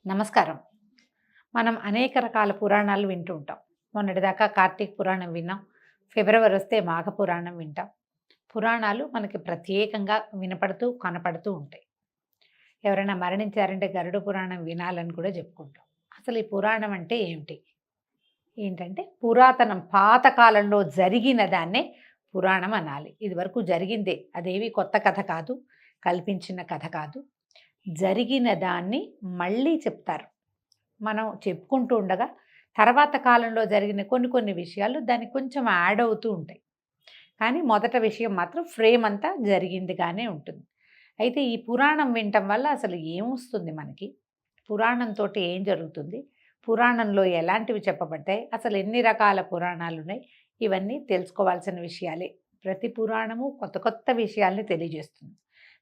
నమస్కారం. మనం అనేక రకాల పురాణాలు వింటూ ఉంటాం. మొన్నటిదాకా కార్తీక పురాణం విన్నాం. ఫిబ్రవరి వస్తే మాఘ పురాణం వింటాం. పురాణాలు మనకి ప్రత్యేకంగా వినపడుతూ, కనపడుతూ ఉంటాయి. ఎవరైనా మరణించారంటే గరుడ పురాణం వినాలని కూడా చెప్పుకుంటాం. అసలు ఈ పురాణం అంటే ఏమిటి? ఏంటంటే పురాతనం పాత కాలంలో జరిగిన దాన్నే పురాణం అనాలి. ఇదివరకు జరిగిందే. అదేవి కొత్త కథ కాదు, కల్పించిన కథ కాదు. జరిగిన దాన్ని మళ్ళీ చెప్తారు. మనం చెప్పుకుంటూ ఉండగా తర్వాత కాలంలో జరిగిన కొన్ని కొన్ని విషయాలు దానికి కొంచెం యాడ్ అవుతూ ఉంటాయి. కానీ మొదట విషయం మాత్రం ఫ్రేమ్ అంతా జరిగిందిగానే ఉంటుంది. అయితే ఈ పురాణం వినటం వల్ల అసలు ఏమొస్తుంది మనకి? పురాణంతో ఏం జరుగుతుంది? పురాణంలో ఎలాంటివి చెప్పబడ్డాయి? అసలు ఎన్ని రకాల పురాణాలు ఉన్నాయి? ఇవన్నీ తెలుసుకోవాల్సిన విషయాలే. ప్రతి పురాణము కొత్త కొత్త విషయాల్ని తెలియజేస్తుంది.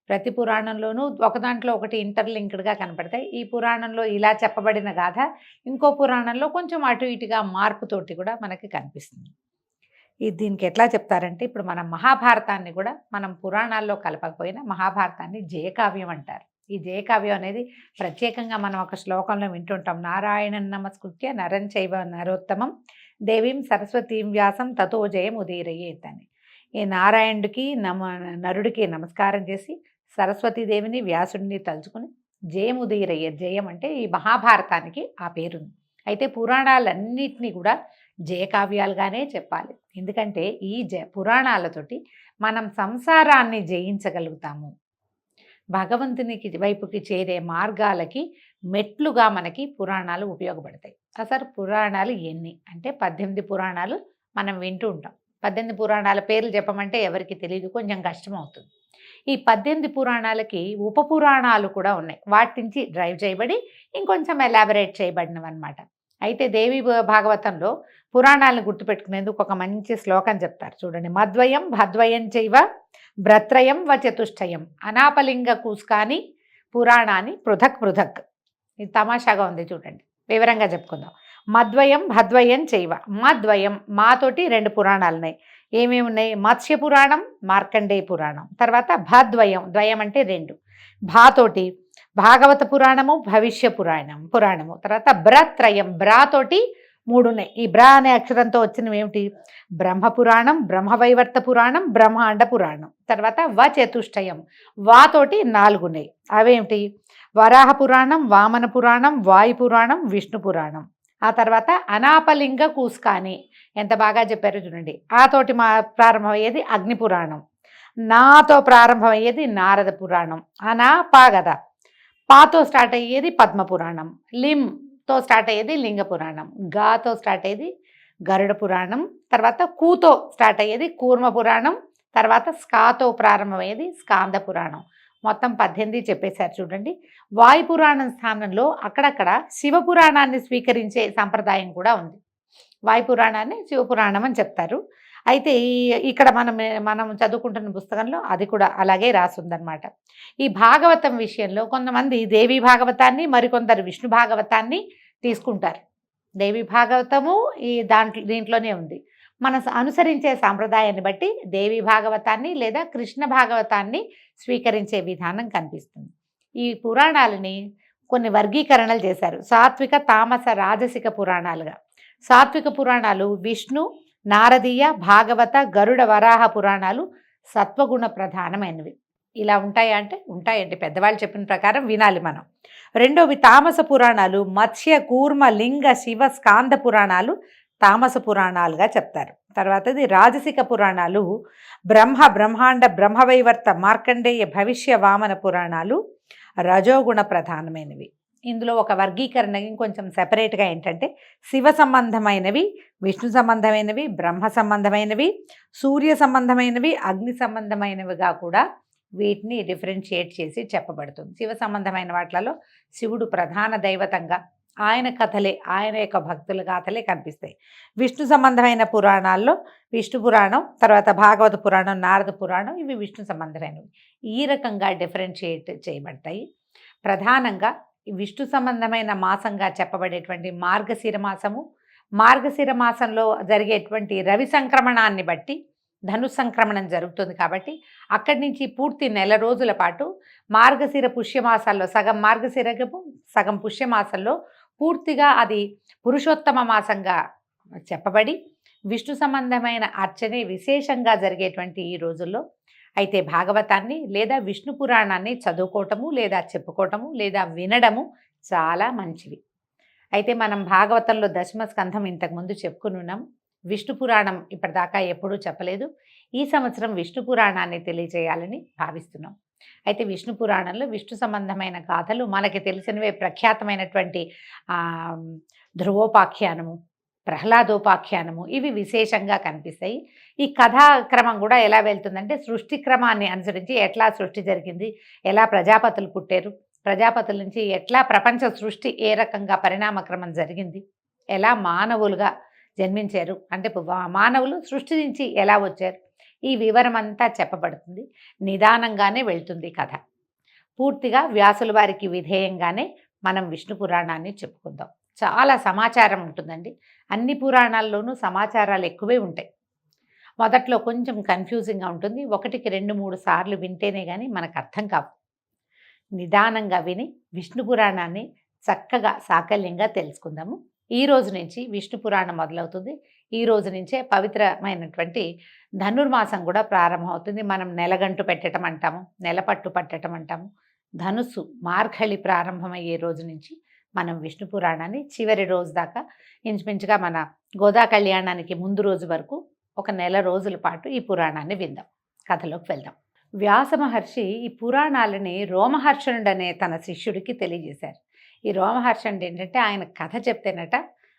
ప్రతి పురాణంలోనూ ఒక దాంట్లో ఒకటి ఇంటర్లింక్డ్గా కనపడతాయి. ఈ పురాణంలో ఇలా చెప్పబడిన గాథ ఇంకో పురాణంలో కొంచెం అటు ఇటుగా మార్పుతోటి కూడా మనకి కనిపిస్తుంది. దీనికి ఎట్లా చెప్తారంటే ఇప్పుడు మనం మహాభారతాన్ని కూడా మనం పురాణాల్లో కలపకపోయినా మహాభారతాన్ని జయకావ్యం అంటారు. ఈ జయకావ్యం అనేది ప్రత్యేకంగా మనం ఒక శ్లోకంలో వింటుంటాం. నారాయణం నమస్కృత్య నరం చైవ నరోత్తమం దేవీం సరస్వతీం వ్యాసం తతో జయం ఉదీరయేత్ అని. ఈ నారాయణుడికి నరుడికి నమస్కారం చేసి సరస్వతీదేవిని వ్యాసుడిని తలుచుకుని జయం ఉదీరయ్యేత్. జయం అంటే ఈ మహాభారతానికి ఆ పేరుంది. అయితే పురాణాలన్నింటినీ కూడా జయకావ్యాలుగానే చెప్పాలి. ఎందుకంటే ఈ పురాణాలతోటి మనం సంసారాన్ని జయించగలుగుతాము. భగవంతునికి వైపుకి చేరే మార్గాలకి మెట్లుగా మనకి పురాణాలు ఉపయోగపడతాయి. అసలు పురాణాలు ఎన్ని అంటే 18 పురాణాలు మనం వింటూ ఉంటాం. 18 పురాణాల పేర్లు చెప్పమంటే ఎవరికి తెలియదు, కొంచెం కష్టం అవుతుంది. ఈ 18 పురాణాలకి ఉపపురాణాలు కూడా ఉన్నాయి. వాటి నుంచి డ్రైవ్ చేయబడి ఇంకొంచెం ఎలాబరేట్ చేయబడినవి అనమాట. అయితే దేవి భాగవతంలో పురాణాలను గుర్తుపెట్టుకునేందుకు ఒక మంచి శ్లోకం చెప్తారు చూడండి. మద్వయం భద్వయం చైవ భ్రత్రయం వ చతుష్టయం అనాపలింగ కూస్కాని పురాణాన్ని పృథక్ పృథక్. ఇది తమాషాగా ఉంది చూడండి, వివరంగా చెప్పుకుందాం. మద్వయం భద్వయం చైవ. మద్వయం మాతోటి 2 పురాణాలు ఉన్నాయి. ఏమేమి ఉన్నాయి? మత్స్య పురాణం, మార్కండేయ పురాణం. తర్వాత భద్వయం, ద్వయం అంటే 2. భాతోటి భాగవత పురాణము, భవిష్య పురాణము. తర్వాత బ్రత్రయం, బ్రాతోటి 3 ఉన్నాయి. ఈ బ్రా అనే అక్షరంతో వచ్చినవి ఏమిటి? బ్రహ్మపురాణం, బ్రహ్మవైవర్త పురాణం, బ్రహ్మాండ పురాణం. తర్వాత చతుష్టయం, వాతోటి 4 ఉన్నాయి. అవేమిటి? వరాహ పురాణం, వామన పురాణం, వాయు పురాణం, విష్ణు పురాణం. ఆ తర్వాత అనాపలింగ కూస్కాని, ఎంత బాగా చెప్పారో చూడండి. ఆతోటి ప్రారంభమయ్యేది అగ్ని పురాణం, నాతో ప్రారంభమయ్యేది నారద పురాణం. పా కదా, పాతో స్టార్ట్ అయ్యేది పద్మ పురాణం, లింతో స్టార్ట్ అయ్యేది లింగ పురాణం, గాతో స్టార్ట్ అయ్యేది గరుడ పురాణం, తర్వాత కూతో స్టార్ట్ అయ్యేది కూర్మ పురాణం, తర్వాత స్కాతో ప్రారంభమయ్యేది స్కాంద పురాణం. మొత్తం 18 చెప్పేశారు చూడండి. వాయుపురాణం స్థానంలో అక్కడక్కడ శివపురాణాన్ని స్వీకరించే సంప్రదాయం కూడా ఉంది. వాయుపురాణాన్ని శివపురాణం అని చెప్తారు. అయితే ఇక్కడ మనం చదువుకుంటున్న పుస్తకంలో అది కూడా అలాగే రాసుందనమాట. ఈ భాగవతం విషయంలో కొంతమంది దేవి భాగవతాన్ని, మరికొందరు విష్ణు భాగవతాన్ని తీసుకుంటారు. దేవి భాగవతము దీంట్లోనే ఉంది. మనం అనుసరించే సాంప్రదాయాన్ని బట్టి దేవి భాగవతాన్ని లేదా కృష్ణ భాగవతాన్ని స్వీకరించే విధానం కనిపిస్తుంది. ఈ పురాణాలని కొన్ని వర్గీకరణలు చేశారు. సాత్విక, తామస, రాజసిక పురాణాలుగా. సాత్విక పురాణాలు విష్ణు, నారదీయ, భాగవత, గరుడ, వరాహ పురాణాలు సత్వగుణ ప్రధానమైనవి. ఇలా ఉంటాయా అంటే ఉంటాయండి, పెద్దవాళ్ళు చెప్పిన ప్రకారం వినాలి మనం. రెండోవి తామస పురాణాలు మత్స్య, కూర్మ, లింగ, శివ, స్కాంద పురాణాలు తామస పురాణాలుగా చెప్తారు. తర్వాతది రాజసిక పురాణాలు బ్రహ్మాండ, బ్రహ్మవైవర్త, మార్కండేయ, భవిష్య, వామన పురాణాలు రజోగుణ ప్రధానమైనవి. ఇందులో ఒక వర్గీకరణ ఇంకొంచెం సెపరేట్గా ఏంటంటే శివ సంబంధమైనవి, విష్ణు సంబంధమైనవి, బ్రహ్మ సంబంధమైనవి, సూర్య సంబంధమైనవి, అగ్ని సంబంధమైనవిగా కూడా వీటిని డిఫరెన్షియేట్ చేసి చెప్పబడుతుంది. శివ సంబంధమైన వాటిలలో శివుడు ప్రధాన దైవతంగా, ఆయన కథలే, ఆయన యొక్క భక్తుల గాథలే కనిపిస్తాయి. విష్ణు సంబంధమైన పురాణాల్లో విష్ణు పురాణం, తర్వాత భాగవత పురాణం, నారద పురాణం, ఇవి విష్ణు సంబంధమైనవి. ఈ రకంగా డిఫరెన్షియేట్ చేయబడతాయి. ప్రధానంగా విష్ణు సంబంధమైన మాసంగా చెప్పబడేటువంటి మార్గశిర మాసము, మార్గశిర మాసంలో జరిగేటువంటి రవి సంక్రమణాన్ని బట్టి సంక్రమణం జరుగుతుంది కాబట్టి అక్కడి నుంచి పూర్తి నెల రోజుల పాటు మార్గశిర పుష్యమాసాల్లో సగం మార్గశిరము సగం పుష్యమాసంలో పూర్తిగా అది పురుషోత్తమ మాసంగా చెప్పబడి విష్ణు సంబంధమైన అర్చనే విశేషంగా జరిగేటువంటి ఈ రోజుల్లో అయితే భాగవతాన్ని లేదా విష్ణు పురాణాన్ని చదువుకోవటము లేదా చెప్పుకోవటము లేదా వినడము చాలా మంచివి. అయితే మనం భాగవతంలో దశమ స్కంధం ఇంతకుముందు చెప్పుకుని ఉన్నాం. విష్ణు పురాణం ఇప్పటిదాకా ఎప్పుడూ చెప్పలేదు. ఈ సంవత్సరం విష్ణు పురాణాన్ని తెలియజేయాలని భావిస్తున్నాం. అయితే విష్ణు పురాణంలో విష్ణు సంబంధమైన గాథలు మనకి తెలిసినవే. ప్రఖ్యాతమైనటువంటి ధ్రువోపాఖ్యానము, ప్రహ్లాదోపాఖ్యానము ఇవి విశేషంగా కనిపిస్తాయి. ఈ కథాక్రమం కూడా ఎలా వెళ్తుందంటే సృష్టి క్రమాన్ని అనుసరించి ఎట్లా సృష్టి జరిగింది, ఎలా ప్రజాపతులు పుట్టారు, ప్రజాపతుల నుంచి ఎట్లా ప్రపంచ సృష్టి ఏ రకంగా పరిణామక్రమం జరిగింది, ఎలా మానవులుగా జన్మించారు, అంటే మానవులు సృష్టి నుంచి ఎలా వచ్చారు, ఈ వివరం అంతా చెప్పబడుతుంది. నిదానంగానే వెళ్తుంది కథ. పూర్తిగా వ్యాసుల వారికి విధేయంగానే మనం విష్ణు పురాణాన్ని చెప్పుకుందాం. చాలా సమాచారం ఉంటుందండి. అన్ని పురాణాల్లోనూ సమాచారాలు ఎక్కువే ఉంటాయి. మొదట్లో కొంచెం కన్ఫ్యూజింగ్గా ఉంటుంది. 1కి 2-3 సార్లు వింటేనే కానీ మనకు అర్థం కావు. నిదానంగా విని విష్ణు పురాణాన్ని చక్కగా సాకల్యంగా తెలుసుకుందాము. ఈ రోజు నుంచి విష్ణు పురాణం మొదలవుతుంది. ఈ రోజు నుంచే పవిత్రమైనటువంటి ధనుర్మాసం కూడా ప్రారంభమవుతుంది. మనం నెలగంటు పెట్టడం అంటాము, నెలపట్టు పట్టడం అంటాము. ధనుస్సు మార్గళి ప్రారంభమయ్యే రోజు నుంచి మనం విష్ణు పురాణాన్ని చివరి రోజు దాకా ఇంచుమించుగా మన గోదా కళ్యాణానికి ముందు రోజు వరకు ఒక నెల రోజుల పాటు ఈ పురాణాన్ని విందాం. కథలోకి వెళ్దాం. వ్యాస మహర్షి ఈ పురాణాలని రోమహర్షణుడు అనే తన శిష్యుడికి తెలియజేశారు. ఈ రోమహర్షణుడు ఏంటంటే ఆయన కథ చెప్తేనట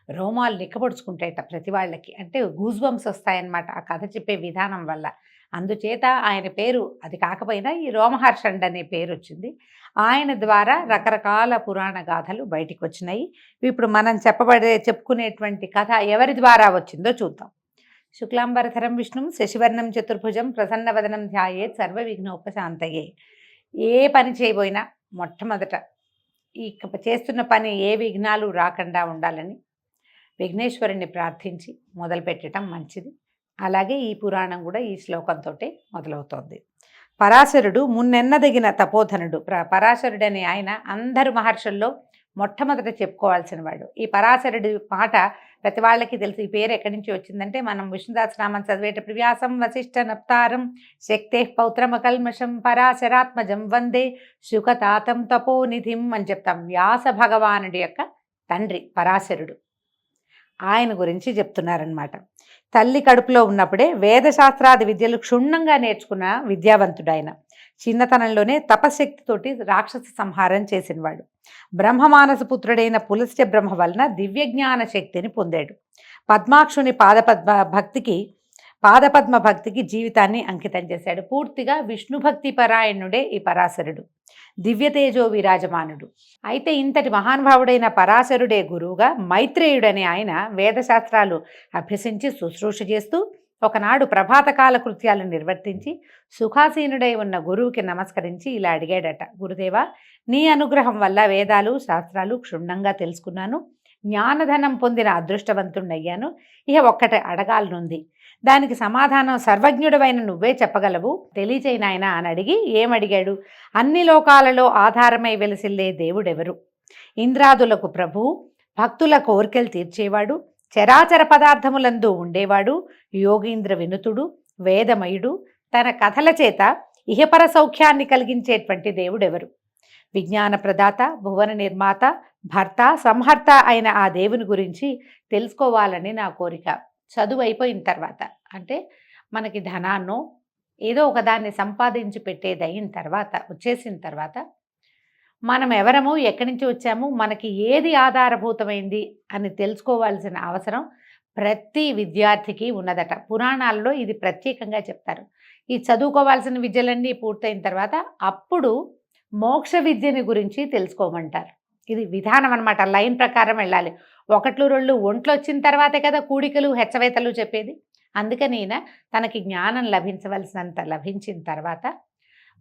రోమాలు నిక్కబొడుచుకుంటాయట ప్రతి వాళ్ళకి. అంటే గూజ్బంప్స్ వస్తాయన్నమాట ఆ కథ చెప్పే విధానం వల్ల. అందుచేత ఆయన పేరు అది కాకపోయినా ఈ రోమహర్షణుడు అనే పేరు వచ్చింది. ఆయన ద్వారా రకరకాల పురాణ గాథలు బయటికి వచ్చినాయి. ఇప్పుడు మనం చెప్పుకునేటువంటి కథ ఎవరి ద్వారా వచ్చిందో చూద్దాం. శుక్లాంబరధరం విష్ణుం శశివర్ణం చతుర్భుజం ప్రసన్నవదనం ధ్యాయేత్ సర్వ విఘ్నోపశాంతయే. ఏ పని చేయబోయినా మొట్టమొదట ఈ చేస్తున్న పని ఏ విఘ్నాలు రాకుండా ఉండాలని విఘ్నేశ్వరుణ్ణి ప్రార్థించి మొదలుపెట్టడం మంచిది. అలాగే ఈ పురాణం కూడా ఈ శ్లోకంతో మొదలవుతోంది. పరాశరుడు మున్నెన్నదగిన తపోధనుడు. పరాశరుడు అనే ఆయన అందరు మహర్షుల్లో మొట్టమొదట చెప్పుకోవాల్సిన వాడు. ఈ పరాశరుడి మాట ప్రతి వాళ్ళకి తెలుసు. ఈ పేరు ఎక్కడి నుంచి వచ్చిందంటే మనం విష్ణుదాసనామం చదివేటప్పుడు వ్యాసం వశిష్ఠ నప్తారం శక్తే పౌత్రమకల్మషం పరాశరాత్మజం వందే శుకతాతం తపోనిధిం అని చెప్తాం. వ్యాస భగవానుడి యొక్క తండ్రి పరాశరుడు. ఆయన గురించి చెప్తున్నారనమాట. తల్లి కడుపులో ఉన్నప్పుడే వేదశాస్త్రాది విద్యలు క్షుణ్ణంగా నేర్చుకున్న విద్యావంతుడు ఆయన. చిన్నతనంలోనే తపశక్తితోటి రాక్షస సంహారం చేసినవాడు. బ్రహ్మమానస పుత్రుడైన పులస్త్య బ్రహ్మ వలన దివ్యజ్ఞాన శక్తిని పొందాడు. పద్మాక్షుని పాదపద్మ భక్తికి జీవితాన్ని అంకితం చేశాడు. పూర్తిగా విష్ణు భక్తి పరాయణుడే ఈ పరాశరుడు. దివ్యతేజో విరాజమానుడు. అయితే ఇంతటి మహానుభావుడైన పరాశరుడే గురువుగా మైత్రేయుడనే ఆయన వేదశాస్త్రాలు అభ్యసించి శుశ్రూష చేస్తూ ఒకనాడు ప్రభాతకాల కృత్యాలు నిర్వర్తించి సుఖాసీనుడై ఉన్న గురువుకి నమస్కరించి ఇలా అడిగాడట. గురుదేవా, నీ అనుగ్రహం వల్ల వేదాలు శాస్త్రాలు క్షుణ్ణంగా తెలుసుకున్నాను, జ్ఞానధనం పొందిన అదృష్టవంతుణ్ణయ్యాను. ఇక ఒక్కటి అడగాలనుంది, దానికి సమాధానం సర్వజ్ఞుడవైన నువ్వే చెప్పగలవు, తెలియచేయి నాయనా అని అడిగి ఏమడిగాడు? అన్ని లోకాలలో ఆధారమై వెలసిల్లే దేవుడెవరు? ఇంద్రాదులకు ప్రభువు, భక్తుల కోరికలు తీర్చేవాడు, చరాచర పదార్థములందు ఉండేవాడు, యోగీంద్ర వినుతుడు, వేదమయుడు, తన కథల చేత ఇహపర సౌఖ్యాన్ని కలిగించేటువంటి దేవుడెవరు? విజ్ఞాన ప్రదాత, భువన నిర్మాత, భర్త, సంహర్త అయిన ఆ దేవుని గురించి తెలుసుకోవాలని నా కోరిక. చదువు అయిపోయిన తర్వాత, అంటే మనకి ధనాన్నో ఏదో ఒకదాన్ని సంపాదించి పెట్టేది అయిన తర్వాత, వచ్చేసిన తర్వాత మనం ఎవరము, ఎక్కడి నుంచి వచ్చాము, మనకి ఏది ఆధారభూతమైంది అని తెలుసుకోవాల్సిన అవసరం ప్రతి విద్యార్థికి ఉన్నదట. పురాణాల్లో ఇది ప్రత్యేకంగా చెప్తారు. ఈ చదువుకోవాల్సిన విద్యలన్నీ పూర్తయిన తర్వాత అప్పుడు మోక్ష విద్యని గురించి తెలుసుకోమంటారు. ఇది విధానం అనమాట. లైన్ ప్రకారం వెళ్ళాలి. 1-2 ఒంట్లో వచ్చిన తర్వాతే కదా కూడికలు హెచ్చవేతలు చెప్పేది. అందుకని తనకి జ్ఞానం లభించవలసినంత లభించిన తర్వాత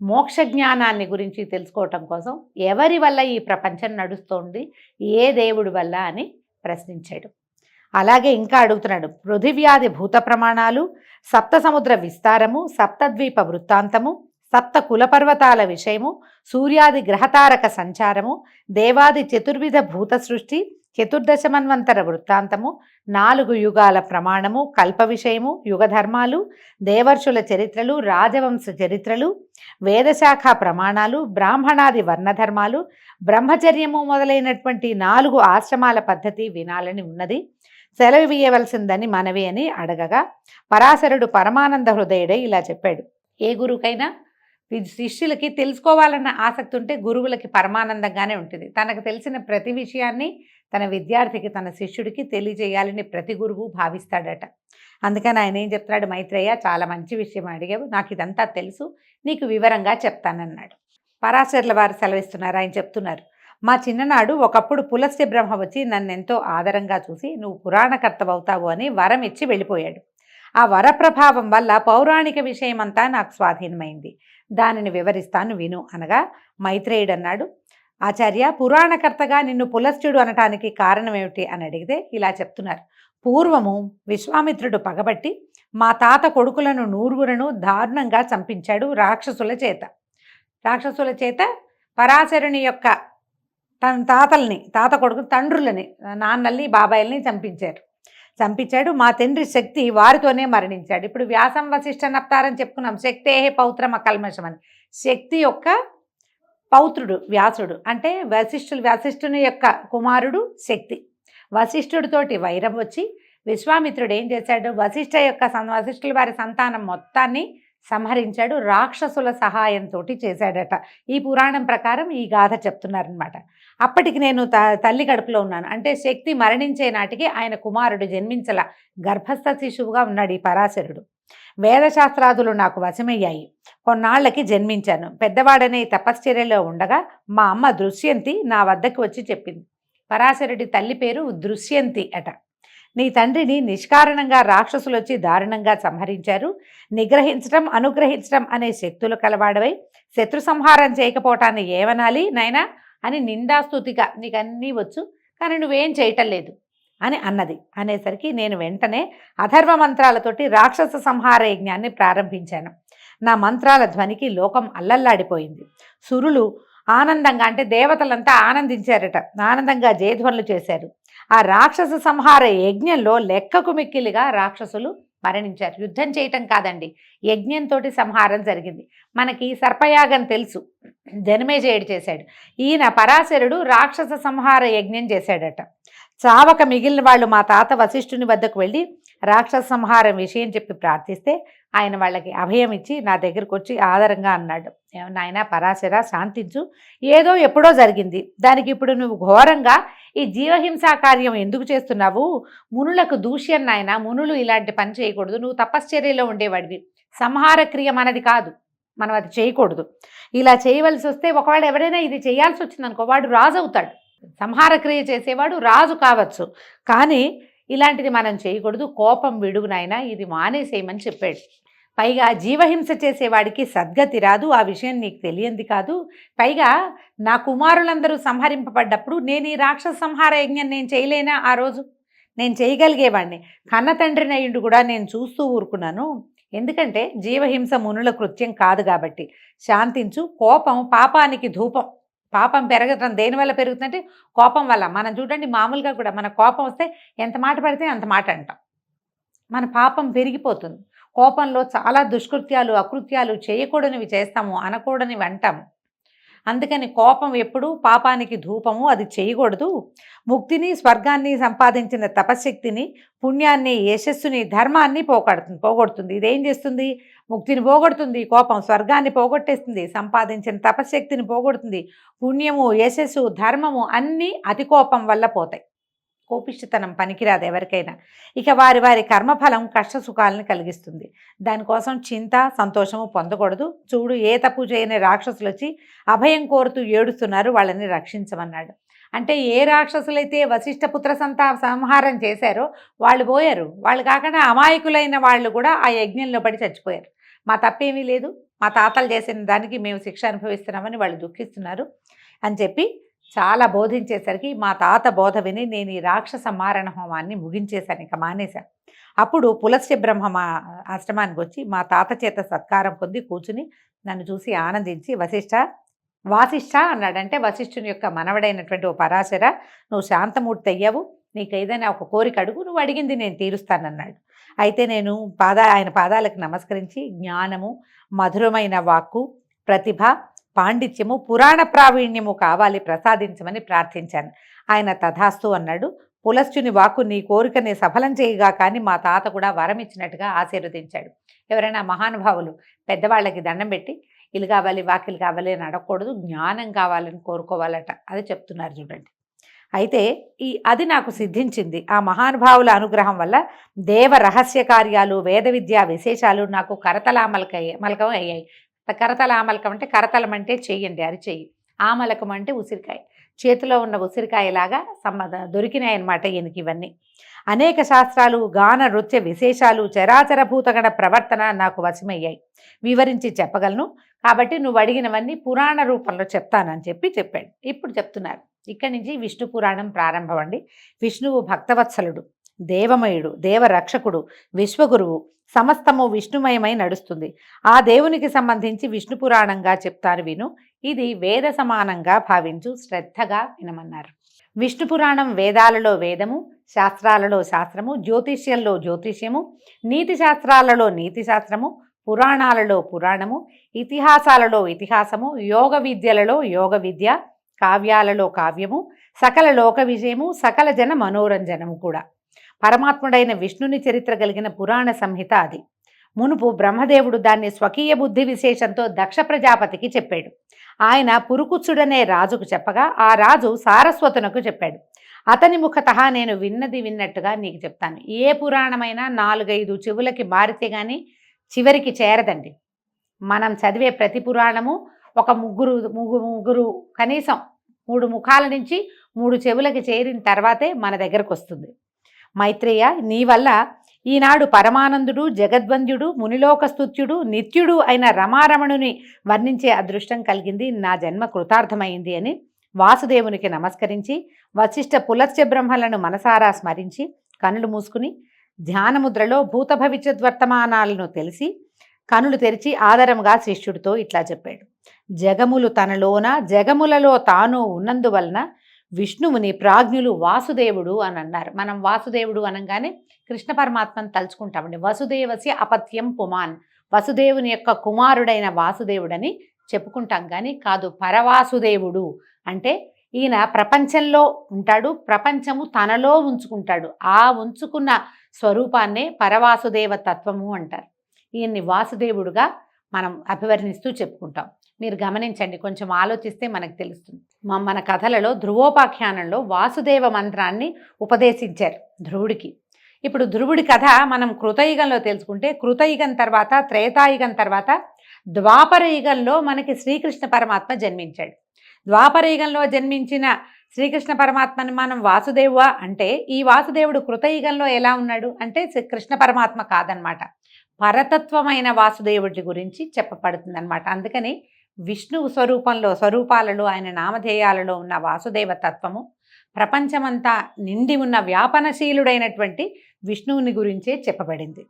మోక్ష జ్ఞానాన్ని గురించి తెలుసుకోవటం కోసం ఎవరి వల్ల ఈ ప్రపంచం నడుస్తోంది, ఏ దేవుడి వల్ల అని ప్రశ్నించాడు. అలాగే ఇంకా అడుగుతున్నాడు, పృథివ్యాది భూత ప్రమాణాలు, సప్త సముద్ర విస్తారము, సప్తద్వీప వృత్తాంతము, సప్త కులపర్వతాల విషయము, సూర్యాది గ్రహతారక సంచారము, దేవాది చతుర్విధ భూత సృష్టి, చతుర్దశమన్వంతర వృత్తాంతము, 4 యుగాల ప్రమాణము, కల్ప విషయము, యుగధర్మాలు, దేవర్షుల చరిత్రలు, రాజవంశ చరిత్రలు, వేదశాఖ ప్రమాణాలు, బ్రాహ్మణాది వర్ణధర్మాలు, బ్రహ్మచర్యము మొదలైనటువంటి 4 ఆశ్రమాల పద్ధతి వినాలని ఉన్నది, సెలవియవలసిందని మనవి అని అడగగా పరాశరుడు పరమానంద హృదయుడై ఇలా చెప్పాడు. ఏ గురువుకైనా శిష్యులకి తెలుసుకోవాలన్న ఆసక్తి ఉంటే గురువులకి పరమానందంగానే ఉంటుంది. తనకు తెలిసిన ప్రతి విషయాన్ని తన విద్యార్థికి, తన శిష్యుడికి తెలియజేయాలని ప్రతి గురువు భావిస్తాడట. అందుకని ఆయన ఏం చెప్తున్నాడు, మైత్రేయ చాలా మంచి విషయం అడిగావు, నాకు ఇదంతా తెలుసు, నీకు వివరంగా చెప్తానన్నాడు. పరాశరుల వారు సెలవిస్తున్నారు. ఆయన చెప్తున్నారు, మా చిన్ననాడు ఒకప్పుడు పులస్త్య బ్రహ్మ వచ్చి నన్నెంతో ఆదరంగా చూసి నువ్వు పురాణకర్తవవుతావు అని వరం ఇచ్చి వెళ్ళిపోయాడు. ఆ వరప్రభావం వల్ల పౌరాణిక విషయమంతా నాకు స్వాధీనమైంది, దానిని వివరిస్తాను విను అనగా మైత్రేయుడు అన్నాడు, ఆచార్య, పురాణకర్తగా నిన్ను పులస్త్యుడు అనటానికి కారణం ఏమిటి అని అడిగితే ఇలా చెప్తున్నారు. పూర్వము విశ్వామిత్రుడు పగబట్టి మా తాత కొడుకులను 100 దారుణంగా చంపించాడు రాక్షసుల చేత. పరాశరుని యొక్క తన తాత కొడుకు తండ్రులని, నాన్నల్ని, బాబాయిల్ని చంపించాడు. మా తండ్రి శక్తి వారితోనే మరణించాడు. ఇప్పుడు వ్యాసం వశిష్ఠ నప్తారని చెప్పుకున్నాం, శక్తేహే పౌత్రం అకల్మషం అని. శక్తి యొక్క పౌత్రుడు వ్యాసుడు, అంటే వశిష్ఠుని యొక్క కుమారుడు శక్తి. వశిష్ఠుడితోటి వైరం వచ్చి విశ్వామిత్రుడు ఏం చేశాడు, వశిష్ఠుల వారి సంతానం మొత్తాన్ని సంహరించాడు, రాక్షసుల సహాయంతో చేశాడట. ఈ పురాణం ప్రకారం ఈ గాథ చెప్తున్నారనమాట. అప్పటికి నేను తల్లి కడుపులో ఉన్నాను, అంటే శక్తి మరణించే నాటికి ఆయన కుమారుడు జన్మించల, గర్భస్థ శిశువుగా ఉన్నాడు ఈ పరాశరుడు. వేదశాస్త్రాదులు నాకు వశమయ్యాయి, కొన్నాళ్లకి జన్మించాను. పెద్దవాడనే తపశ్చర్యలో ఉండగా మా అమ్మ దృశ్యంతి నా వద్దకు వచ్చి చెప్పింది. పరాశరుడి తల్లి పేరు దృశ్యంతి అట. నీ తండ్రిని నిష్కారణంగా రాక్షసులు వచ్చి దారుణంగా సంహరించారు. నిగ్రహించడం, అనుగ్రహించడం అనే శక్తులు కలవాడవై శత్రు సంహారం చేయకపోవటాన్ని ఏమనాలి నాయనా అని నిందాస్తుతిగా, నీకు అన్నీ వచ్చు కానీ నువ్వేం చేయటం లేదు అని అన్నది. అనేసరికి నేను వెంటనే అథర్వ మంత్రాలతోటి రాక్షస సంహార యజ్ఞాన్ని ప్రారంభించాను. నా మంత్రాల ధ్వనికి లోకం అల్లల్లాడిపోయింది. సురులు ఆనందంగా, అంటే దేవతలంతా ఆనందించారట, ఆనందంగా జయధ్వనులు చేశారు. ఆ రాక్షస సంహార యజ్ఞంలో లెక్కకు మిక్కిలిగా రాక్షసులు మరణించారు. యుద్ధం చేయటం కాదండి, యజ్ఞంతో సంహారం జరిగింది. మనకి సర్పయాగం తెలుసు, జనమేజయుడు చేశాడు. ఈయన పరాశరుడు రాక్షస సంహార యజ్ఞం చేశాడట. చావక మిగిలిన వాళ్ళు మా తాత వశిష్ఠుని వద్దకు వెళ్ళి రాక్షస సంహారం విషయం చెప్పి ప్రార్థిస్తే ఆయన వాళ్ళకి అభయం ఇచ్చి నా దగ్గరకు వచ్చి ఆదరంగా అన్నాడు, నాయనా పరాశర శాంతించు, ఏదో ఎప్పుడో జరిగింది, దానికి ఇప్పుడు నువ్వు ఘోరంగా ఈ జీవహింసా కార్యం ఎందుకు చేస్తున్నావు? మునులకు దూష్యం నాయన, మునులు ఇలాంటి పని చేయకూడదు, నువ్వు తపశ్చర్యలో ఉండేవాడివి, సంహార క్రియ మనది కాదు, మనం అది చేయకూడదు. ఇలా చేయవలసి వస్తే ఒకవేళ ఎవరైనా ఇది చేయాల్సి వచ్చిందనుకో వాడు రాజు అవుతాడు, సంహార క్రియ చేసేవాడు రాజు కావచ్చు, కానీ ఇలాంటిది మనం చేయకూడదు, కోపం విడుగు నాయనా, ఇది మానేసేయమని చెప్పాడు. పైగా జీవహింస చేసేవాడికి సద్గతి రాదు, ఆ విషయం నీకు తెలియంది కాదు. పైగా నా కుమారులందరూ సంహరింపబడ్డప్పుడు నేను ఈ రాక్షస సంహార యజ్ఞం నేను చేయలేనా? ఆ రోజు నేను చేయగలిగేవాడిని, కన్న తండ్రిని అయ్యుండి కూడా నేను చూస్తూ ఊరుకున్నాను. ఎందుకంటే జీవహింస మునుల కృత్యం కాదు కాబట్టి శాంతించు. కోపం పాపానికి ధూపం. పాపం పెరగటం దేనివల్ల పెరుగుతుందంటే కోపం వల్ల. మనం చూడండి, మామూలుగా కూడా మన కోపం వస్తే ఎంత మాట పడితే అంత మాట అంటాం, మన పాపం పెరిగిపోతుంది. కోపంలో చాలా దుష్కృత్యాలు, అకృత్యాలు చేయకూడనివి చేస్తాము, అనకూడనివి అంటాము. అందుకని కోపం ఎప్పుడూ పాపానికి ధూపము, అది చేయకూడదు. ముక్తిని, స్వర్గాన్ని సంపాదించిన తపశక్తిని, పుణ్యాన్ని, యశస్సుని, ధర్మాన్ని పోగొడుతుంది. ఇదేం చేస్తుంది? ముక్తిని పోగొడుతుంది, కోపం స్వర్గాన్ని పోగొట్టేస్తుంది, సంపాదించిన తపశక్తిని పోగొడుతుంది. పుణ్యము, యశస్సు, ధర్మము అన్నీ అతి కోపం వల్ల పోతాయి. కోపిష్టితనం పనికిరాదు ఎవరికైనా. ఇక వారి వారి కర్మఫలం కష్ట సుఖాలను కలిగిస్తుంది. దానికోసం చింత, సంతోషము పొందకూడదు. చూడు, ఏ తప్పు చేయని రాక్షసులు వచ్చి అభయం కోరుతూ ఏడుస్తున్నారు, వాళ్ళని రక్షించమన్నాడు. అంటే ఏ రాక్షసులైతే వశిష్ఠపుత్ర సంహారం చేశారో వాళ్ళు పోయారు. వాళ్ళు కాకుండా అమాయకులైన వాళ్ళు కూడా ఆ యజ్ఞంలో పడి చచ్చిపోయారు. మా తప్పేమీ లేదు, మా తాతలు చేసిన దానికి మేము శిక్ష అనుభవిస్తున్నామని వాళ్ళు దుఃఖిస్తున్నారు అని చెప్పి చాలా బోధించేసరికి మా తాత బోధ విని నేను ఈ రాక్షస మారణ హోమాన్ని ముగించేశాను, ఇక మానేశాను. అప్పుడు పులస్త్య బ్రహ్మ మా ఆశ్రమానికి వచ్చి మా తాత చేత సత్కారం పొంది కూర్చుని నన్ను చూసి ఆనందించి వాసిష్ఠ అన్నాడంటే వశిష్ఠుని యొక్క మనవడైనటువంటి ఓ పరాశర, నువ్వు శాంతమూర్తి అయ్యావు, నీకు ఏదైనా ఒక కోరిక అడుగు, నువ్వు అడిగింది నేను తీరుస్తానన్నాడు. అయితే నేను ఆయన పాదాలకు నమస్కరించి జ్ఞానము, మధురమైన వాక్కు, ప్రతిభ, పాండిత్యము, పురాణ ప్రావీణ్యము కావాలి, ప్రసాదించమని ప్రార్థించాను. ఆయన తథాస్తు అన్నాడు. పులస్త్యుని వాక్కు నీ కోరికని సఫలం చేయగా కానీ మా తాత కూడా వరం ఇచ్చినట్టుగా ఆశీర్వదించాడు. ఎవరైనా మహానుభావులు పెద్దవాళ్ళకి దండం పెట్టి ఇల్లు కావాలి వాకిలు కావాలి అని అడగకూడదు, జ్ఞానం కావాలని కోరుకోవాలట. అది చెప్తున్నారు చూడండి. అయితే అది నాకు సిద్ధించింది. ఆ మహానుభావుల అనుగ్రహం వల్ల దేవ రహస్య కార్యాలు, వేద విద్యా విశేషాలు నాకు మలకం అయ్యాయి. కరతలామలకం అంటే కరతలం అంటే చెయ్యండి, అరిచెయ్యి. ఆమలకం అంటే ఉసిరికాయ, చేతిలో ఉన్న ఉసిరికాయలాగా దొరికినాయన్నమాట ఈయనకి ఇవన్నీ. అనేక శాస్త్రాలు, గాన నృత్య విశేషాలు, చరాచర భూతగణ ప్రవర్తన నాకు వశమయ్యాయి, వివరించి చెప్పగలను. కాబట్టి నువ్వు అడిగినవన్నీ పురాణ రూపంలో చెప్తానని చెప్పాడు. ఇప్పుడు చెప్తున్నారు. ఇక్కడి నుంచి విష్ణు పురాణం ప్రారంభం అండి. విష్ణువు భక్తవత్సలుడు, దేవమయుడు, దేవరక్షకుడు, విశ్వగురువు, సమస్తము విష్ణుమయమై నడుస్తుంది. ఆ దేవునికి సంబంధించి విష్ణు పురాణంగా చెప్తాను విను. ఇది వేద సమానంగా భావించు, శ్రద్ధగా వినమన్నారు. విష్ణు పురాణం వేదాలలో వేదము, శాస్త్రాలలో శాస్త్రము, జ్యోతిష్యంలో జ్యోతిష్యము, నీతి శాస్త్రాలలో నీతి శాస్త్రము, పురాణాలలో పురాణము, ఇతిహాసాలలో ఇతిహాసము, యోగ విద్యలలో యోగ విద్య, కావ్యాలలో కావ్యము, సకల లోక విజయము, సకల జన మనోరంజనము కూడా. పరమాత్ముడైన విష్ణుని చరిత్ర కలిగిన పురాణ సంహిత అది. మునుపు బ్రహ్మదేవుడు దాన్ని స్వకీయ బుద్ధి విశేషంతో దక్ష ప్రజాపతికి చెప్పాడు. ఆయన పురుకుచ్చుడనే రాజుకు చెప్పగా ఆ రాజు సారస్వతునకు చెప్పాడు. అతని ముఖతః నేను విన్నది విన్నట్టుగా నీకు చెప్తాను. ఏ పురాణమైనా 4-5 చెవులకి మారితే కానీ చివరికి చేరదండి. మనం చదివే ప్రతి పురాణము ఒక ముగ్గురు కనీసం 3 ముఖాల నుంచి 3 చెవులకి చేరిన తర్వాతే మన దగ్గరకు వస్తుంది. మైత్రేయ, నీ వల్ల ఈనాడు పరమానందుడు, జగద్వంద్యుడు, మునిలోకస్తుత్యుడు, నిత్యుడు అయిన రమారమణుని వర్ణించే అదృష్టం కలిగింది. నా జన్మ కృతార్థమైంది అని వాసుదేవునికి నమస్కరించి వశిష్ఠ పులస్త్య బ్రహ్మలను మనసారా స్మరించి కనులు మూసుకుని ధ్యానముద్రలో భూత భవిష్యద్వర్తమానాలను తెలిసి కనులు తెరిచి ఆదరముగా శిష్యుడితో ఇట్లా చెప్పాడు. జగములు తనలోన జగములలో తాను ఉన్నందువలన విష్ణువుని ప్రాజ్ఞులు వాసుదేవుడు అని అన్నారు. మనం వాసుదేవుడు అనగానే కృష్ణ పరమాత్మను తలుచుకుంటామండి. వసుదేవస్య అపత్యం పుమాన్, వసుదేవుని యొక్క కుమారుడైన వాసుదేవుడని చెప్పుకుంటాం కానీ కాదు. పరవాసుదేవుడు అంటే ఈయన ప్రపంచంలో ఉంటాడు, ప్రపంచము తనలో ఉంచుకుంటాడు. ఆ ఉంచుకున్న స్వరూపాన్నే పరవాసుదేవ తత్వము అంటారు. ఈయన్ని వాసుదేవుడుగా మనం అభివర్ణిస్తూ చెప్పుకుంటాం. మీరు గమనించండి, కొంచెం ఆలోచిస్తే మనకు తెలుస్తుంది. మన కథలలో ధ్రువోపాఖ్యానంలో వాసుదేవ మంత్రాన్ని ఉపదేశించారు ధ్రువుడికి. ఇప్పుడు ధ్రువుడి కథ మనం కృతయుగంలో తెలుసుకుంటే, కృతయుగం తర్వాత త్రేతాయుగం తర్వాత ద్వాపర యుగంలో మనకి శ్రీకృష్ణ పరమాత్మ జన్మించాడు. ద్వాపర యుగంలో జన్మించిన శ్రీకృష్ణ పరమాత్మని మనం వాసుదేవ అంటే, ఈ వాసుదేవుడు కృతయుగంలో ఎలా ఉన్నాడు అంటే కృష్ణ పరమాత్మ కాదనమాట, పరతత్వమైన వాసుదేవుడి గురించి చెప్పబడుతుంది అనమాట. అందుకని విష్ణువు స్వరూపాలలో ఆయన నామధేయాలలో ఉన్న వాసుదేవ తత్వము ప్రపంచమంతా నిండి ఉన్న వ్యాపనశీలుడైనటువంటి విష్ణువుని గురించే చెప్పబడింది.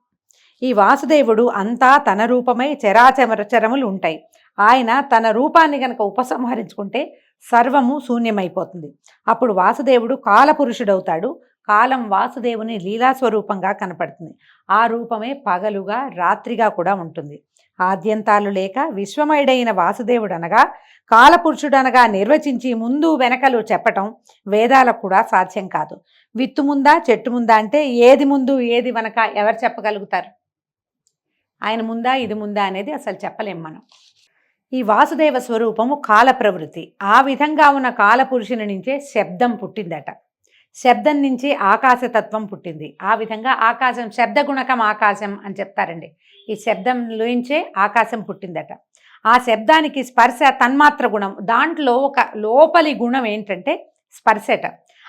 ఈ వాసుదేవుడు అంతా తన రూపమై చరాచరములు ఉంటాయి. ఆయన తన రూపాన్ని గనక ఉపసంహరించుకుంటే సర్వము శూన్యమైపోతుంది. అప్పుడు వాసుదేవుడు కాలపురుషుడవుతాడు. కాలం వాసుదేవుని లీలాస్వరూపంగా కనపడుతుంది. ఆ రూపమే పగలుగా రాత్రిగా కూడా ఉంటుంది. ఆద్యంతాలు లేక విశ్వమయుడైన వాసుదేవుడు అనగా కాలపురుషుడనగా నిర్వచించి ముందు వెనకలు చెప్పటం వేదాలకు కూడా సాధ్యం కాదు. విత్తు ముందా చెట్టు ముందా అంటే ఏది ముందు ఏది వెనక ఎవరు చెప్పగలుగుతారు? ఆయన ముందా ఇది ముందా అనేది అసలు చెప్పలేం మనం. ఈ వాసుదేవ స్వరూపము కాల ప్రవృత్తి. ఆ విధంగా ఉన్న కాలపురుషుని నుంచే శబ్దం పుట్టిందట. శబ్దం నుంచి ఆకాశతత్వం పుట్టింది. ఆ విధంగా ఆకాశం, శబ్దగుణకం ఆకాశం అని చెప్తారండి. ఈ శబ్దంలోంచే ఆకాశం పుట్టిందట. ఆ శబ్దానికి స్పర్శ తన్మాత్ర గుణం, దాంట్లో ఒక లోపలి గుణం ఏంటంటే స్పర్శట.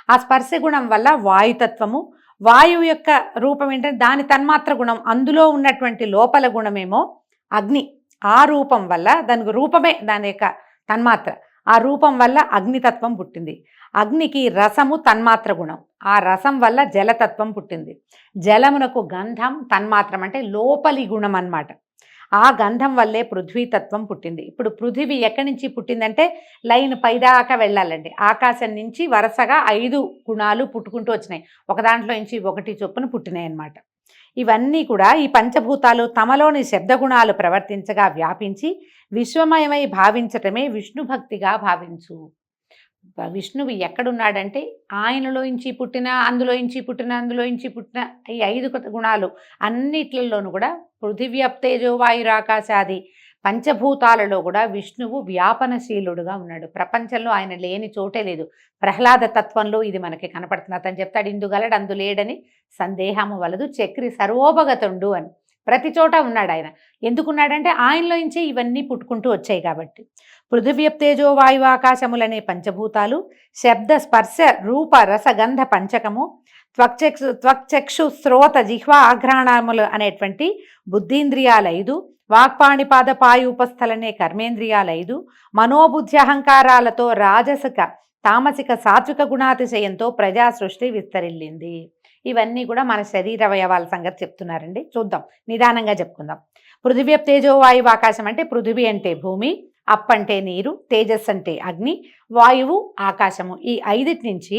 ఆ స్పర్శ గుణం వల్ల వాయుతత్వము, వాయువు యొక్క రూపం ఏంటంటే దాని తన్మాత్ర గుణం, అందులో ఉన్నటువంటి లోపల గుణమేమో అగ్ని. ఆ రూపం వల్ల దానికి రూపమే దాని యొక్క తన్మాత్ర. ఆ రూపం వల్ల అగ్నితత్వం పుట్టింది. అగ్నికి రసము తన్మాత్ర గుణం, ఆ రసం వల్ల జలతత్వం పుట్టింది. జలమునకు గంధం తన్మాత్రం అంటే లోపలి గుణం అన్నమాట. ఆ గంధం వల్లే పృథ్వీతత్వం పుట్టింది. ఇప్పుడు పృథివీ ఎక్కడి నుంచి పుట్టిందంటే లైన్ పైదాకా వెళ్ళాలండి. ఆకాశం నుంచి వరుసగా 5 గుణాలు పుట్టుకుంటూ వచ్చినాయి. ఒక దాంట్లో నుంచి ఒకటి చొప్పున పుట్టినాయి అన్నమాట. ఇవన్నీ కూడా ఈ పంచభూతాలు తమలోని శబ్దగుణాలు ప్రవర్తించగా వ్యాపించి విశ్వమయమై భావించటమే విష్ణు భక్తిగా భావించు. విష్ణువు ఎక్కడున్నాడంటే ఆయనలోంచి పుట్టిన, అందులోంచి పుట్టిన, అందులోంచి పుట్టిన ఈ 5 గుణాలు అన్నిట్లలోనూ కూడా పృథివ్యప్తేజో వాయురాకాశాది పంచభూతాలలో కూడా విష్ణువు వ్యాపనశీలుడుగా ఉన్నాడు. ప్రపంచంలో ఆయన లేని చోటే లేదు. ప్రహ్లాద తత్వంలో ఇది మనకి కనపడుతుంది. అతను చెప్తాడు, ఇందుగలడు అందు లేడని సందేహము వలదు చక్రి సర్వోపగతుండు అని. ప్రతి చోట ఉన్నాడు ఆయన. ఎందుకున్నాడంటే ఆయనలోంచే ఇవన్నీ పుట్టుకుంటూ వచ్చాయి కాబట్టి. పృథివ్యప్తేజో వాయు ఆకాశములనే పంచభూతాలు, శబ్ద స్పర్శ రూప రసగంధ పంచకము, త్వక్చక్షు శ్రోత జిహ్వ ఆఘ్రాణములు అనేటువంటి బుద్ధీంద్రియాలు 5, వాక్పాణిపాద పాయు ఉపస్థలనే కర్మేంద్రియాలు 5, మనోబుద్ధి అహంకారాలతో రాజసిక తామసిక సాత్విక గుణాతిశయంతో ప్రజా సృష్టి విస్తరిల్లింది. ఇవన్నీ కూడా మన శరీర అవయవాల సంగతి చెప్తున్నారండి. చూద్దాం, నిదానంగా చెప్పుకుందాం. పృథివ్యప్తేజో వాయువు ఆకాశం అంటే పృథివీ అంటే భూమి, అప్ అంటే నీరు, తేజస్ అంటే అగ్ని, వాయువు ఆకాశము. ఈ 5 నుంచి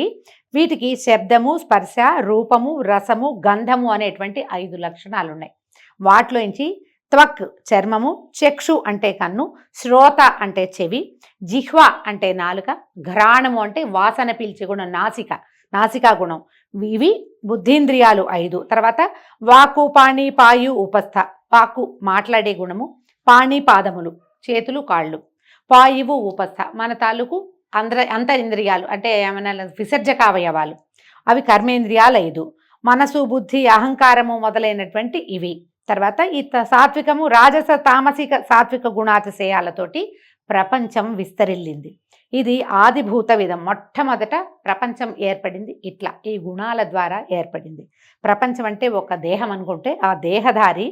వీటికి శబ్దము, స్పర్శ, రూపము, రసము, గంధము అనేటువంటి 5 లక్షణాలు ఉన్నాయి. వాటిలోంచి త్వక్ చర్మము, చక్షు అంటే కన్ను, శ్రోత అంటే చెవి, జిహ్వ అంటే నాలుక, ఘ్రాణము అంటే వాసన పీల్చే గుణం నాసికా గుణం. ఇవి బుద్ధీంద్రియాలు 5. తర్వాత వాకు పాణి పాయు ఉపస్థ, వాకు మాట్లాడే గుణము, పాణి పాదములు చేతులు కాళ్ళు, పాయువు ఉపస్థ మన తాలూకు అంతరింద్రియాలు అంటే ఏమైనా విసర్జకావయవాలు, అవి కర్మేంద్రియాలు 5. మనసు బుద్ధి అహంకారము మొదలైనటువంటి ఇవి. తర్వాత ఈ సాత్వికము రాజస తామసిక సాత్విక గుణాతిశయాలతోటి ప్రపంచం విస్తరిల్లింది. ఇది ఆదిభూత విధం. మొట్టమొదట ప్రపంచం ఏర్పడింది ఇట్లా, ఈ గుణాల ద్వారా ఏర్పడింది. ప్రపంచం అంటే ఒక దేహం అనుకుంటే ఆ దేహధారి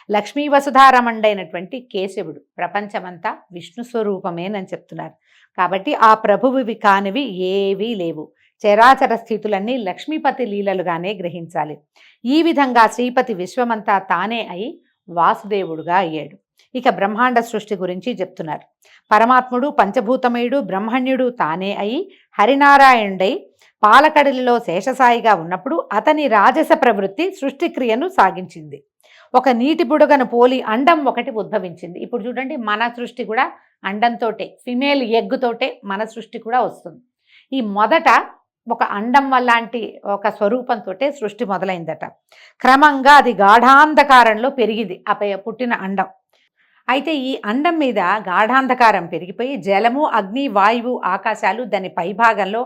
లక్ష్మీ వసుధారమండైనటువంటి కేశవుడు. ప్రపంచమంతా విష్ణు స్వరూపమేనని చెప్తున్నారు. కాబట్టి ఆ ప్రభువువి కానివి ఏవీ లేవు. చరాచర స్థితులన్నీ లక్ష్మీపతి లీలలుగానే గ్రహించాలి. ఈ విధంగా శ్రీపతి విశ్వమంతా తానే అయి వాసుదేవుడుగా అయ్యాడు. ఇక బ్రహ్మాండ సృష్టి గురించి చెప్తున్నారు. పరమాత్ముడు పంచభూతమయుడు బ్రహ్మణ్యుడు తానే అయి హరినారాయణుడై పాలకడలిలో శేషసాయిగా ఉన్నప్పుడు అతని రాజస ప్రవృత్తి సృష్టిక్రియను సాగించింది. ఒక నీటి బుడగను పోలి అండం ఒకటి ఉద్భవించింది. ఇప్పుడు చూడండి, మన సృష్టి కూడా అండంతోటే, ఫిమేల్ ఎగ్గుతోటే మన సృష్టి కూడా వస్తుంది. ఈ మొదట ఒక అండం వల్లాంటి ఒక స్వరూపంతో సృష్టి మొదలైందట. క్రమంగా అది గాఢాంధకారంలో పెరిగింది ఆ పుట్టిన అండం. అయితే ఈ అండం మీద గాఢాంధకారం పెరిగిపోయి జలము, అగ్ని, వాయువు, ఆకాశాలు దాని పైభాగంలో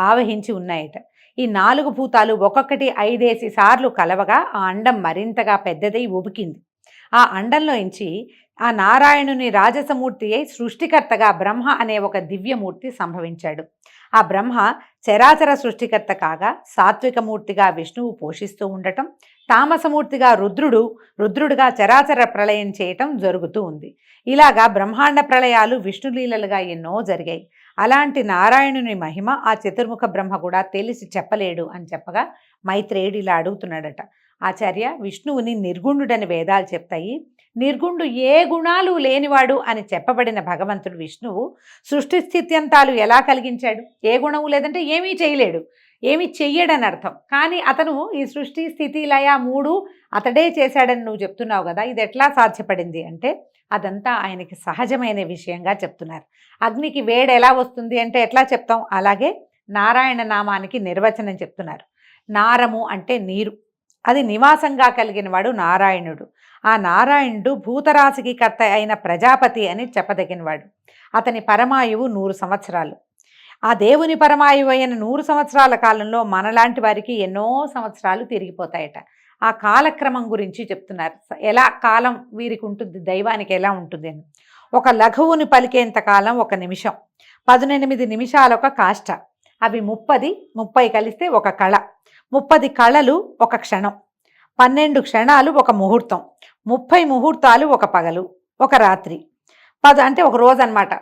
ఆవహించి ఉన్నాయట. ఈ 4 భూతాలు ఒక్కొక్కటి 5 సార్లు కలవగా ఆ అండం మరింతగా పెద్దదై ఉబికింది. ఆ అండంలోంచి ఆ నారాయణుని రాజసమూర్తి అయి సృష్టికర్తగా బ్రహ్మ అనే ఒక దివ్యమూర్తి సంభవించాడు. ఆ బ్రహ్మ చరాచర సృష్టికర్త కాగా సాత్వికమూర్తిగా విష్ణువు పోషిస్తూ ఉండటం, తామసమూర్తిగా రుద్రుడుగా చరాచర ప్రళయం చేయటం జరుగుతూ ఉంది. ఇలాగా బ్రహ్మాండ ప్రళయాలు విష్ణులీలలుగా ఎన్నో జరిగాయి. అలాంటి నారాయణుని మహిమ ఆ చతుర్ముఖ బ్రహ్మ కూడా తెలిసి చెప్పలేడు అని చెప్పగా మైత్రేయుడు ఇలా అడుగుతున్నాడట, ఆచార్య, విష్ణువుని నిర్గుణుడని వేదాలు చెప్తాయి. నిర్గుణుడు ఏ గుణాలు లేనివాడు అని చెప్పబడిన భగవంతుడు విష్ణువు సృష్టి స్థిత్యంతాలు ఎలా కలిగించాడు? ఏ గుణము లేదంటే ఏమీ చేయలేడు, ఏమీ చెయ్యడని అర్థం. కానీ అతను ఈ సృష్టి స్థితి లయ 3 అతడే చేశాడని నువ్వు చెప్తున్నావు కదా, ఇది ఎట్లా సాధ్యపడింది అంటే అదంతా ఆయనకి సహజమైన విషయంగా చెప్తున్నారు. అగ్నికి వేడి ఎలా వస్తుంది అంటే ఎట్లా చెప్తాం, అలాగే నారాయణ నామానికి నిర్వచనం చెప్తున్నారు. నారము అంటే నీరు, అది నివాసంగా కలిగిన వాడు నారాయణుడు. ఆ నారాయణుడు భూతరాశికి కర్త అయిన ప్రజాపతి అని చెప్పదగినవాడు. అతని పరమాయువు 100 సంవత్సరాలు. ఆ దేవుని పరమాయువు అయిన 100 సంవత్సరాల కాలంలో మనలాంటి వారికి ఎన్నో సంవత్సరాలు తిరిగిపోతాయట. ఆ కాలక్రమం గురించి చెప్తున్నారు. ఎలా కాలం వీరికి ఉంటుంది, దైవానికి ఎలా ఉంటుంది అని. ఒక లఘువుని పలికేంత కాలం 1 నిమిషం, 18 నిమిషాలు ఒక కాష్ట, అవి 30 కలిస్తే ఒక కళ, 30 కళలు ఒక క్షణం, 12 క్షణాలు ఒక ముహూర్తం, 30 ముహూర్తాలు ఒక పగలు ఒక రాత్రి, 10 అంటే ఒక రోజు అన్నమాట.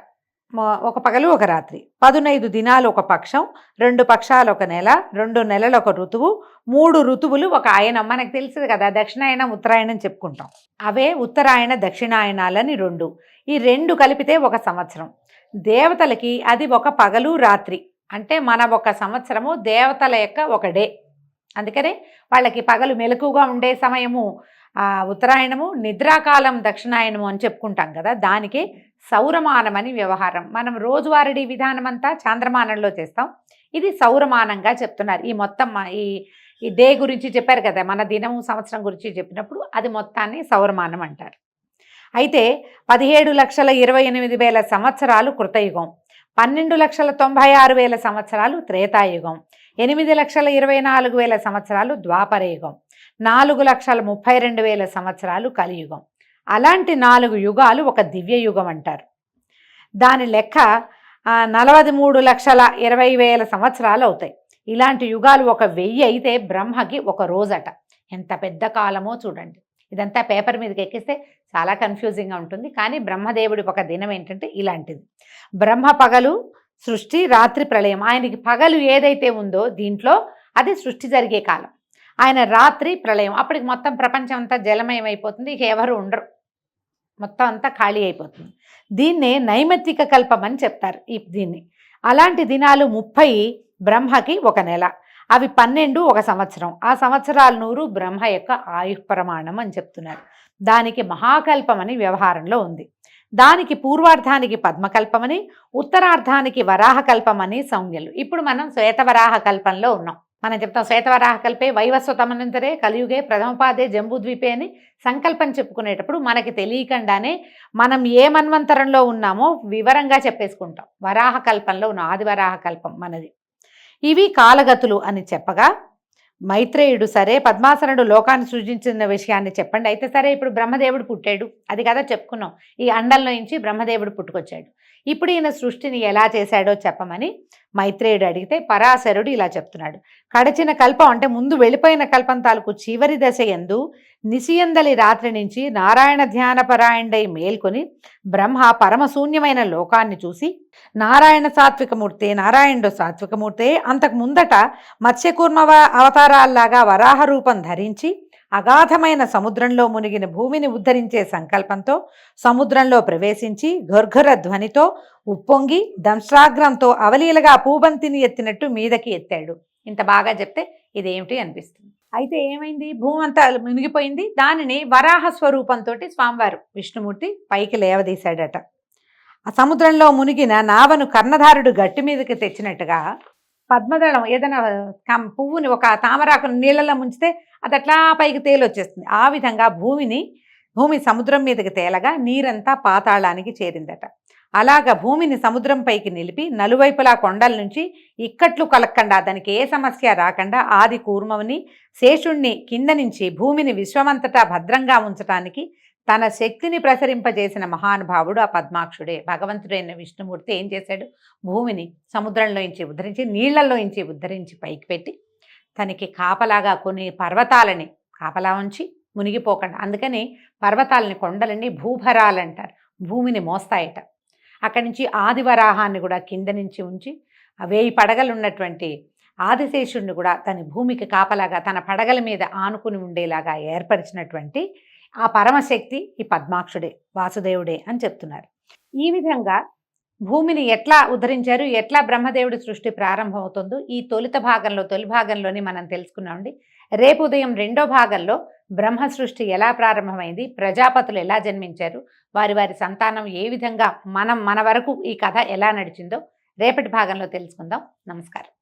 ఒక పగలు ఒక రాత్రి, 15 దినాలు ఒక పక్షం, 2 పక్షాలు ఒక నెల, 2 నెలలు ఒక ఋతువు, 3 ఋతువులు ఒక ఆయనం. మనకు తెలుసు కదా, దక్షిణాయనం ఉత్తరాయణం చెప్పుకుంటాం. అవే ఉత్తరాయణ దక్షిణాయనాలని 2. ఈ 2 కలిపితే ఒక సంవత్సరం. దేవతలకి అది ఒక పగలు రాత్రి. అంటే మన ఒక సంవత్సరము దేవతల యొక్క ఒక డే. అందుకనే వాళ్ళకి పగలు మెలకుగా ఉండే సమయము ఉత్తరాయణము, నిద్రాకాలం దక్షిణాయనము అని చెప్పుకుంటాం కదా. దానికి సౌరమానం అని వ్యవహారం. మనం రోజువారీ విధానం అంతా చాంద్రమానంలో చేస్తాం. ఇది సౌరమానంగా చెప్తున్నారు. ఈ మొత్తం ఈ డే గురించి చెప్పారు కదా, మన దినము సంవత్సరం గురించి చెప్పినప్పుడు అది మొత్తాన్ని సౌరమానం అంటారు. అయితే 17,28,000 సంవత్సరాలు కృతయుగం, 12,96,000 సంవత్సరాలు త్రేతాయుగం, 8,24,000 సంవత్సరాలు ద్వాపరయుగం, 4,32,000 సంవత్సరాలు కలియుగం. అలాంటి 4 యుగాలు ఒక దివ్యయుగం అంటారు. దాని లెక్క 43,20,000 సంవత్సరాలు అవుతాయి. ఇలాంటి యుగాలు 1,000 అయితే బ్రహ్మకి ఒక రోజట. ఎంత పెద్ద కాలమో చూడండి. ఇదంతా పేపర్ మీదకి ఎక్కిస్తే చాలా కన్ఫ్యూజింగ్గా ఉంటుంది. కానీ బ్రహ్మదేవుడి ఒక దినం ఏంటంటే ఇలాంటిది. బ్రహ్మ పగలు సృష్టి, రాత్రి ప్రళయం. ఆయనకి పగలు ఏదైతే ఉందో దీంట్లో అది సృష్టి జరిగే కాలం. ఆయన రాత్రి ప్రళయం. అప్పటికి మొత్తం ప్రపంచం అంతా జలమయం అయిపోతుంది. ఇక ఎవరు ఉండరు, మొత్తం అంతా ఖాళీ అయిపోతుంది. దీన్నే నైమిత్తిక కల్పం అని చెప్తారు. దీన్ని అలాంటి దినాలు 30 బ్రహ్మకి ఒక నెల, అవి 12 ఒక సంవత్సరం. ఆ సంవత్సరాలు 100 బ్రహ్మ యొక్క ఆయుః ప్రమాణం అని చెప్తున్నారు. దానికి మహాకల్పం అని వ్యవహారంలో ఉంది. దానికి పూర్వార్ధానికి పద్మకల్పమని, ఉత్తరార్ధానికి వరాహకల్పమని సంజ్ఞలు. ఇప్పుడు మనం శ్వేతవరాహ కల్పంలో ఉన్నాం. మనం చెప్తాం శ్వేతవరాహ కల్పే వైవస్వతమనంతరే కలియుగే ప్రథమపాదే జంబూద్వీపే అని సంకల్పం చెప్పుకునేటప్పుడు మనకి తెలియకుండానే మనం ఏ మన్వంతరంలో ఉన్నామో వివరంగా చెప్పేసుకుంటాం. వరాహ కల్పంలో ఉన్న ఆదివరాహ కల్పం మనది. ఇవి కాలగతులు అని చెప్పగా మైత్రేయుడు, సరే పద్మాసనుడు లోకాన్ని సృజించిన విషయాన్ని చెప్పండి. అయితే సరే, ఇప్పుడు బ్రహ్మదేవుడు పుట్టాడు, అది కదా చెప్పుకున్నాం. ఈ అండంలో నుంచి బ్రహ్మదేవుడు పుట్టుకొచ్చాడు. ఇప్పుడు ఈయన సృష్టిని ఎలా చేశాడో చెప్పమని మైత్రేయుడు అడిగితే పరాశరుడు ఇలా చెప్తున్నాడు. కడచిన కల్పం అంటే ముందు వెళ్ళిపోయిన కల్పం తాలూకు చివరి దశ యందు నిశియందలి రాత్రి నుంచి నారాయణ ధ్యానపరాయణుడై మేల్కొని బ్రహ్మ పరమశూన్యమైన లోకాన్ని చూసి నారాయణ సాత్వికమూర్తే, నారాయణుడు సాత్వికమూర్తే, అంతకు ముందట మత్స్యకూర్మ అవతారాల్లాగా వరాహ రూపం ధరించి అగాధమైన సముద్రంలో మునిగిన భూమిని ఉద్ధరించే సంకల్పంతో సముద్రంలో ప్రవేశించి ఘర్ఘర ధ్వనితో ఉప్పొంగి దంశ్రాగ్రంతో అవలీలగా పూబంతిని ఎత్తినట్టు మీదకి ఎత్తాడు. ఇంత బాగా చెప్తే ఇదేమిటి అనిపిస్తుంది. అయితే ఏమైంది, భూమి అంతా మునిగిపోయింది. దానిని వరాహ స్వరూపంతో స్వామివారు విష్ణుమూర్తి పైకి లేవదీశాడట. ఆ సముద్రంలో మునిగిన నావను కర్ణధారుడు గట్టి మీదకి తెచ్చినట్టుగా పద్మదళం ఏదైనా పువ్వుని ఒక తామరాకును నీళ్ళలో ముంచితే అది అట్లా పైకి తేలొచ్చేస్తుంది. ఆ విధంగా భూమి సముద్రం మీదకి తేలగా నీరంతా పాతాళానికి చేరిందట. అలాగ భూమిని సముద్రం పైకి నిలిపి నలువైపులా కొండల నుంచి ఇక్కట్లు కలక్కండా, దానికి ఏ సమస్య రాకుండా ఆది కూర్మని శేషుణ్ణి కింద నుంచి భూమిని విశ్వమంతటా భద్రంగా ఉంచటానికి తన శక్తిని ప్రసరింపజేసిన మహానుభావుడు ఆ పద్మాక్షుడే. భగవంతుడైన విష్ణుమూర్తి ఏం చేశాడు, భూమిని సముద్రంలోంచి ఉద్ధరించి నీళ్లలోంచి ఉద్ధరించి పైకి పెట్టి తనకి కాపలాగా కొన్ని పర్వతాలని కాపలా ఉంచి మునిగిపోకుండా, అందుకని పర్వతాలని కొండలని భూభరాలంటారు, భూమిని మోస్తాయట. అక్కడి నుంచి ఆదివరాహాన్ని కూడా కింద నుంచి ఉంచి 1000 పడగలు ఉన్నటువంటి ఆదిశేషుడిని కూడా తన భూమికి కాపలాగా తన పడగల మీద ఆనుకుని ఉండేలాగా ఏర్పరిచినటువంటి ఆ పరమశక్తి ఈ పద్మాక్షుడే, వాసుదేవుడే అని చెప్తున్నారు. ఈ విధంగా భూమిని ఎట్లా ఉద్ధరించారు, ఎట్లా బ్రహ్మదేవుడి సృష్టి ప్రారంభమవుతుందో ఈ తొలి భాగంలోని మనం తెలుసుకున్నామండి. రేపు ఉదయం 2వ భాగంలో బ్రహ్మ సృష్టి ఎలా ప్రారంభమైంది, ప్రజాపతులు ఎలా జన్మించారు, వారి సంతానం ఏ విధంగా మన వరకు ఈ కథ ఎలా నడిచిందో రేపటి భాగంలో తెలుసుకుందాం. నమస్కారం.